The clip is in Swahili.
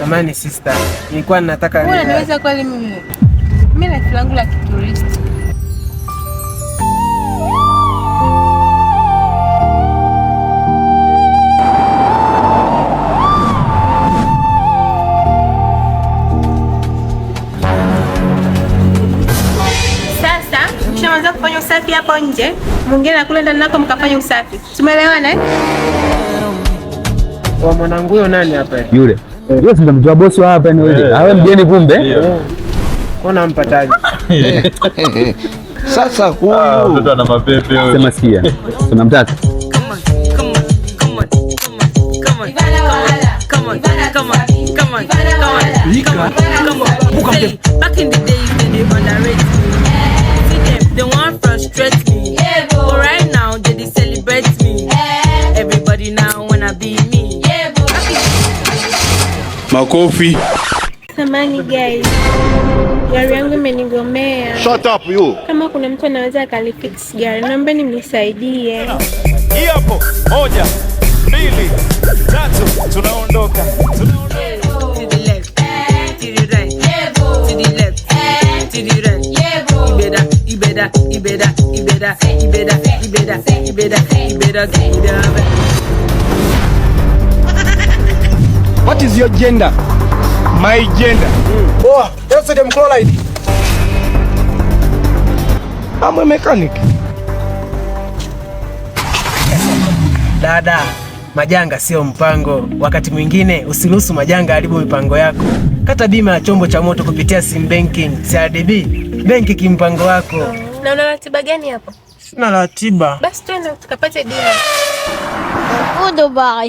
Samani sister, nilikuwa nataka wewe unaweza kweli mimi na kilangu la kituristi. Ukishaanza kufanya usafi hapo nje, mwingine nakule ndani nako mkafanya usafi. Tumeelewana eh? Kwa mwanangu huyo nani hapa? Yule. Yule si ndo mtu wa bosi hapa ni wewe. Awe mgeni kumbe. Mbona mpataji? Sasa huyu mtoto ana mapepe wewe. Sema sikia. Tunamtaka. Back in the days when they underrate me. They want frustrate me. But right now they celebrate me. Everybody now wanna be me. Makofi. Samani guys. Gari yangu imenigomea. Shut up you. Kama kuna mtu anaweza akalifix gari, naomba nimnisaidie. Hapo 1, 2, 3 tunaondoka. To the left, to the right, to the left, to the right. You better. What is your gender? My gender. Oh, that's the chloride. I'm a mechanic. Dada, majanga sio mpango. Wakati mwingine usiruhusu majanga haribu mipango yako. Kata bima ya chombo cha moto kupitia Sim Banking, CRDB, benki kimpango wako. Na una ratiba gani hapo? Sina ratiba. Basi twende tukapate dina. Dubai.